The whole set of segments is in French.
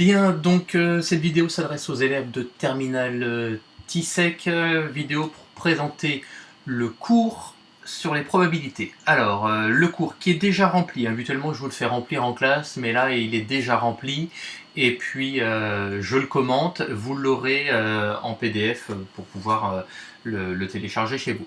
Bien, donc cette vidéo s'adresse aux élèves de terminale TISEC, vidéo pour présenter le cours sur les probabilités. Alors, le cours qui est déjà rempli, habituellement je vous le fais remplir en classe, mais là il est déjà rempli, et puis je le commente, vous l'aurez en PDF pour pouvoir le télécharger chez vous.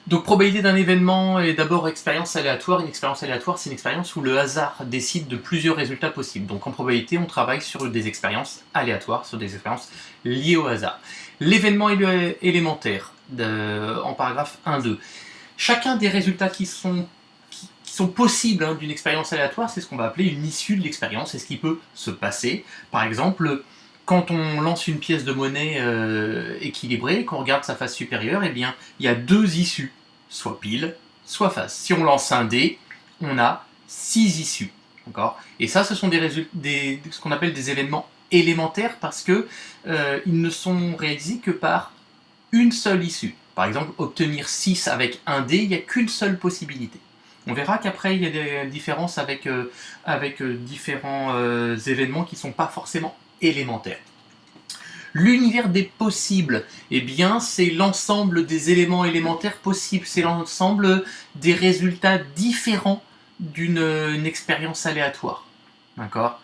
Donc probabilité d'un événement est d'abord expérience aléatoire. Une expérience aléatoire, c'est une expérience où le hasard décide de plusieurs résultats possibles. Donc en probabilité, on travaille sur des expériences aléatoires, sur des expériences liées au hasard. L'événement élémentaire, en paragraphe 1-2. Chacun des résultats qui sont possibles d'une expérience aléatoire, c'est ce qu'on va appeler une issue de l'expérience, c'est ce qui peut se passer. Par exemple, quand on lance une pièce de monnaie équilibrée, qu'on regarde sa face supérieure, eh bien, il y a deux issues, soit pile, soit face. Si on lance un dé, on a 6 issues. Et ça, ce sont ce qu'on appelle des événements élémentaires parce que ils ne sont réalisés que par une seule issue. Par exemple, obtenir 6 avec un dé, il n'y a qu'une seule possibilité. On verra qu'après, il y a des différences avec différents événements qui ne sont pas forcément élémentaires. L'univers des possibles, eh bien, c'est l'ensemble des éléments élémentaires possibles, c'est l'ensemble des résultats différents d'une expérience aléatoire. D'accord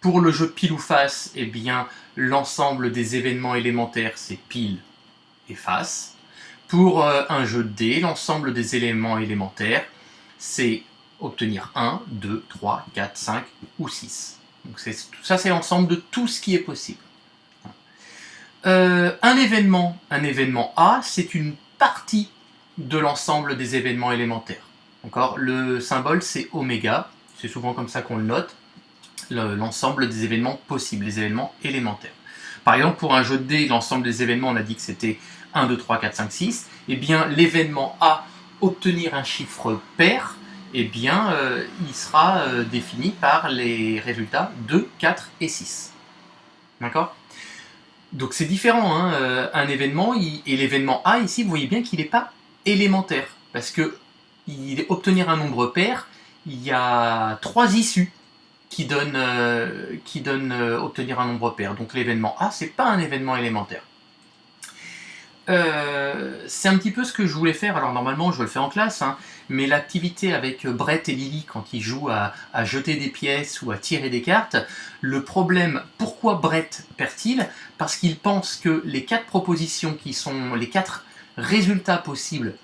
Pour le jeu pile ou face, eh bien, l'ensemble des événements élémentaires, c'est pile et face. Pour un jeu de dés, l'ensemble des éléments élémentaires, c'est obtenir 1, 2, 3, 4, 5 ou 6. Donc ça, c'est l'ensemble de tout ce qui est possible. Un événement A, c'est une partie de l'ensemble des événements élémentaires. Le symbole, c'est oméga, c'est souvent comme ça qu'on le note, l'ensemble des événements possibles, les événements élémentaires. Par exemple, pour un jeu de dés, l'ensemble des événements, on a dit que c'était 1, 2, 3, 4, 5, 6. Eh bien, l'événement A, obtenir un chiffre pair, eh bien, il sera défini par les résultats 2, 4 et 6. D'accord ? Donc c'est différent, un événement, et l'événement A ici, vous voyez bien qu'il n'est pas élémentaire, parce que obtenir un nombre pair, il y a 3 issues qui donnent obtenir un nombre pair. Donc l'événement A, c'est pas un événement élémentaire. C'est un petit peu ce que je voulais faire, alors normalement je le fais en classe, mais l'activité avec Brett et Lily quand ils jouent à jeter des pièces ou à tirer des cartes, le problème, pourquoi Brett perd-il? Parce qu'il pense que les 4 propositions qui sont, les 4 résultats possibles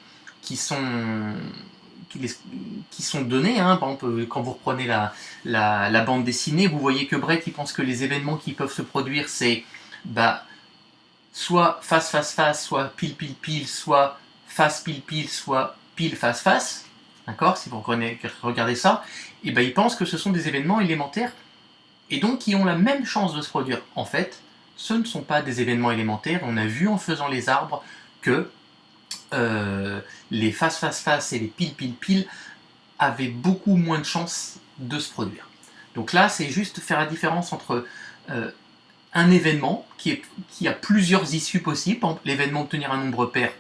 qui sont donnés, par exemple quand vous reprenez la bande dessinée, vous voyez que Brett il pense que les événements qui peuvent se produire c'est soit face face face, soit pile pile pile, soit face pile pile, soit pile face face, d'accord, si vous regardez ça, et il pense que ce sont des événements élémentaires et donc qui ont la même chance de se produire. En fait, ce ne sont pas des événements élémentaires. On a vu en faisant les arbres que les face face face et les pile pile pile avaient beaucoup moins de chances de se produire. Donc là, c'est juste faire la différence entre un événement qui a plusieurs issues possibles. Par exemple, l'événement obtenir un nombre pair,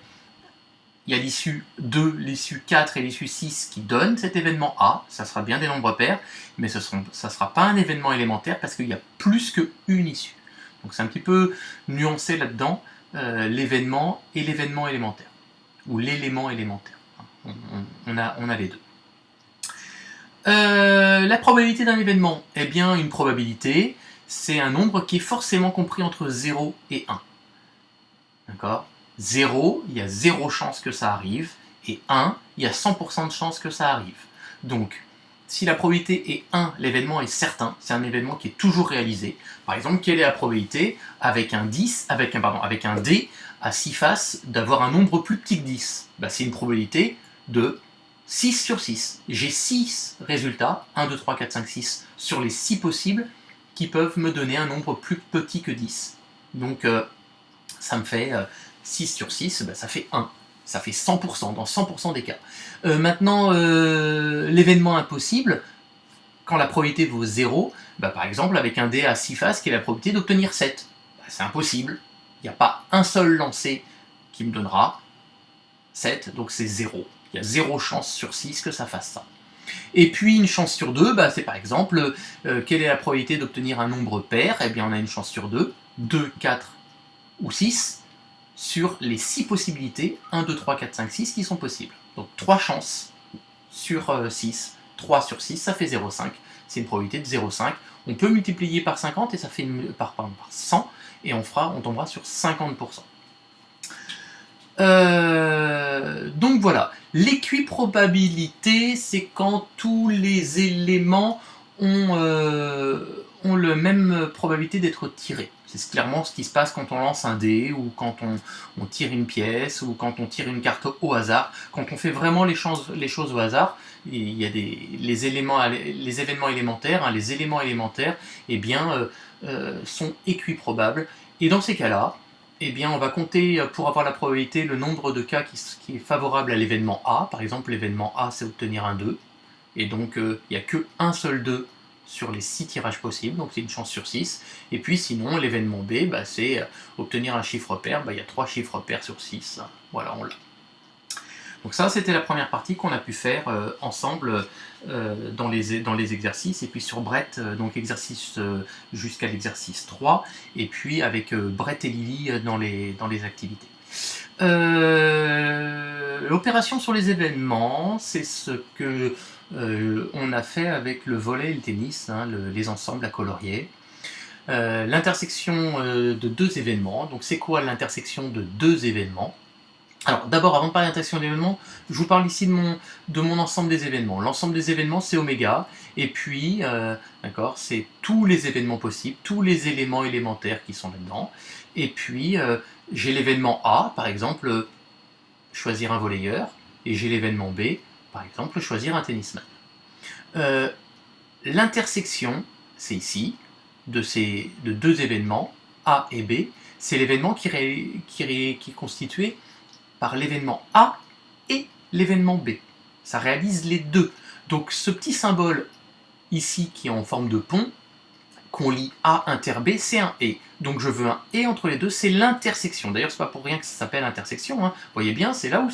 il y a l'issue 2, l'issue 4 et l'issue 6 qui donnent cet événement A, ça sera bien des nombres pairs, mais ça ne sera pas un événement élémentaire parce qu'il y a plus qu'une issue. Donc c'est un petit peu nuancé là-dedans, l'événement et l'événement élémentaire, ou l'élément élémentaire. On a les deux. La probabilité d'un événement, eh bien une probabilité, c'est un nombre qui est forcément compris entre 0 et 1. D'accord ? 0, il y a 0 chance que ça arrive, et 1, il y a 100% de chance que ça arrive. Donc, si la probabilité est 1, l'événement est certain, c'est un événement qui est toujours réalisé. Par exemple, quelle est la probabilité avec un dé à 6 faces d'avoir un nombre plus petit que 10 ? C'est une probabilité de 6 sur 6. J'ai 6 résultats, 1, 2, 3, 4, 5, 6, sur les 6 possibles, qui peuvent me donner un nombre plus petit que 10. Donc ça me fait 6 sur 6, ça fait 1. Ça fait 100% dans 100% des cas. Maintenant, l'événement impossible, quand la probabilité vaut 0, par exemple avec un dé à 6 faces, qui est la probabilité d'obtenir 7. C'est impossible. Il n'y a pas un seul lancé qui me donnera 7, donc c'est 0. Il y a 0 chance sur 6 que ça fasse ça. Et puis une chance sur 2, bah, c'est par exemple, quelle est la probabilité d'obtenir un nombre pair? Eh bien on a une chance sur 2, 2, 4 ou 6, sur les 6 possibilités, 1, 2, 3, 4, 5, 6 qui sont possibles. Donc 3 chances sur 6, 3 sur 6, ça fait 0,5, c'est une probabilité de 0,5. On peut multiplier par 50 et ça fait par 100, et on tombera sur 50%. Donc voilà, l'équiprobabilité, c'est quand tous les éléments ont la même probabilité d'être tirés. C'est clairement ce qui se passe quand on lance un dé, ou quand on tire une pièce, ou quand on tire une carte au hasard. Quand on fait vraiment les choses au hasard, il y a les événements élémentaires, les éléments élémentaires, eh bien, sont équiprobables. Et dans ces cas-là, eh bien, on va compter, pour avoir la probabilité, le nombre de cas qui est favorable à l'événement A. Par exemple, l'événement A, c'est obtenir un 2. Et donc, il n'y a qu'un seul 2 sur les 6 tirages possibles, donc c'est une chance sur 6. Et puis sinon, l'événement B, bah, c'est obtenir un chiffre pair. Bah, il y a 3 chiffres pairs sur 6. Voilà, on l'a. Donc ça, c'était la première partie qu'on a pu faire ensemble dans les exercices. Et puis sur Brett, donc exercice jusqu'à l'exercice 3. Et puis avec Brett et Lily dans les activités. L'opération sur les événements, c'est ce que on a fait avec le volley et le tennis, les ensembles à colorier. L'intersection de deux événements. Donc c'est quoi l'intersection de deux événements? Alors d'abord, avant de parler d'intersection d'événements, je vous parle ici de mon ensemble des événements. L'ensemble des événements, c'est oméga, et puis, d'accord, c'est tous les événements possibles, tous les éléments élémentaires qui sont là-dedans. Et puis, j'ai l'événement A, par exemple, choisir un volleyeur, et j'ai l'événement B, par exemple, choisir un tennisman. L'intersection, c'est ici, de deux événements, A et B, c'est l'événement qui est constitué par l'événement A et l'événement B. Ça réalise les deux. Donc ce petit symbole ici qui est en forme de pont, qu'on lit A inter B, c'est un et. Donc je veux un et entre les deux, c'est l'intersection. D'ailleurs, c'est pas pour rien que ça s'appelle intersection. Vous voyez bien, c'est là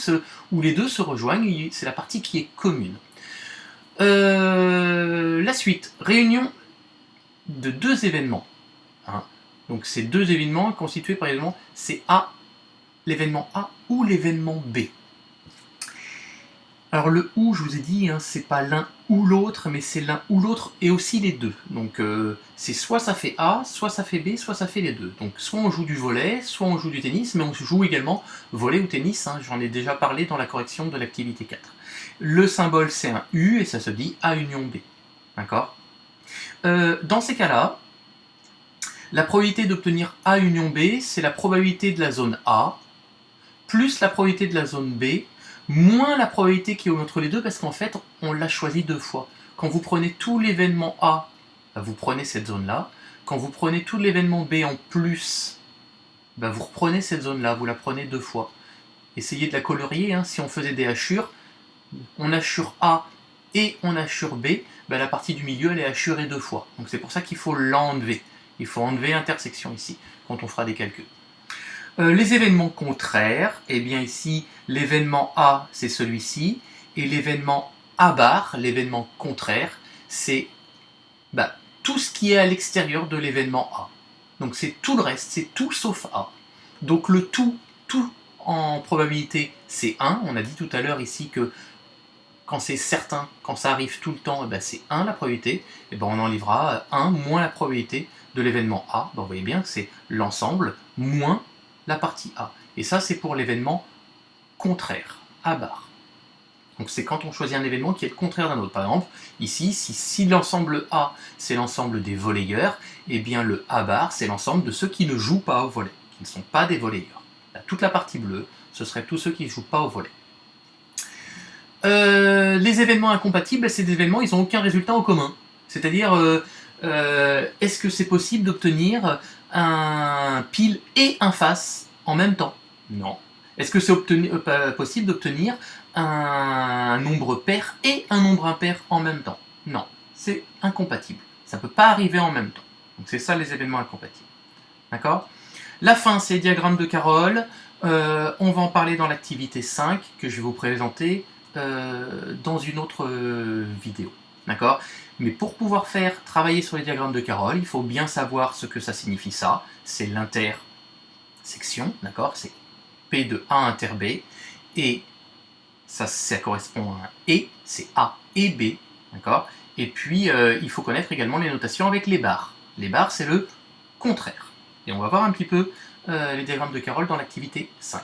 où les deux se rejoignent, c'est la partie qui est commune. La suite, réunion de deux événements. Donc ces deux événements constitués par l'événement, c'est A, l'événement A ou l'événement B. Alors le ou, je vous ai dit, c'est pas l'un ou l'autre, mais c'est l'un ou l'autre et aussi les deux. Donc c'est soit ça fait A, soit ça fait B, soit ça fait les deux. Donc soit on joue du volley, soit on joue du tennis, mais on joue également volley ou tennis, j'en ai déjà parlé dans la correction de l'activité 4. Le symbole c'est un U et ça se dit A union B. D'accord? Dans ces cas-là, la probabilité d'obtenir A union B, c'est la probabilité de la zone A, plus la probabilité de la zone B, moins la probabilité qui est entre les deux, parce qu'en fait, on l'a choisi deux fois. Quand vous prenez tout l'événement A, vous prenez cette zone-là. Quand vous prenez tout l'événement B en plus, vous reprenez cette zone-là, vous la prenez deux fois. Essayez de la colorier, si on faisait des hachures, on hachure A et on hachure B, la partie du milieu, elle est hachurée deux fois. Donc c'est pour ça qu'il faut l'enlever. Il faut enlever l'intersection ici, quand on fera des calculs. Les événements contraires, eh bien ici, l'événement A, c'est celui-ci, et l'événement A bar, l'événement contraire, c'est tout ce qui est à l'extérieur de l'événement A. Donc c'est tout le reste, c'est tout sauf A. Donc le tout en probabilité, c'est 1. On a dit tout à l'heure ici que quand c'est certain, quand ça arrive tout le temps, c'est 1 la probabilité, et on enlèvera 1 moins la probabilité de l'événement A. Vous voyez bien que c'est l'ensemble moins la partie A. Et ça, c'est pour l'événement contraire, A bar. Donc c'est quand on choisit un événement qui est le contraire d'un autre. Par exemple, ici, si l'ensemble A, c'est l'ensemble des volleyeurs, eh bien le A bar, c'est l'ensemble de ceux qui ne jouent pas au volley, qui ne sont pas des volleyeurs. Toute la partie bleue, ce serait tous ceux qui ne jouent pas au volley. Les événements incompatibles, c'est des événements, ils n'ont aucun résultat en commun. C'est-à-dire, est-ce que c'est possible d'obtenir un pile et un face en même temps? Non. Est-ce que c'est possible d'obtenir un nombre pair et un nombre impair en même temps? Non. C'est incompatible. Ça ne peut pas arriver en même temps. Donc c'est ça les événements incompatibles. D'accord? La fin, c'est le diagramme de Carroll. On va en parler dans l'activité 5 que je vais vous présenter dans une autre vidéo. D'accord? Mais pour pouvoir travailler sur les diagrammes de Carroll, il faut bien savoir ce que ça signifie ça. C'est l'intersection, d'accord? C'est P de A inter B, et ça correspond à un et, c'est A et B, d'accord? Et puis, il faut connaître également les notations avec les barres. Les barres, c'est le contraire. Et on va voir un petit peu les diagrammes de Carroll dans l'activité 5.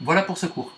Voilà pour ce cours.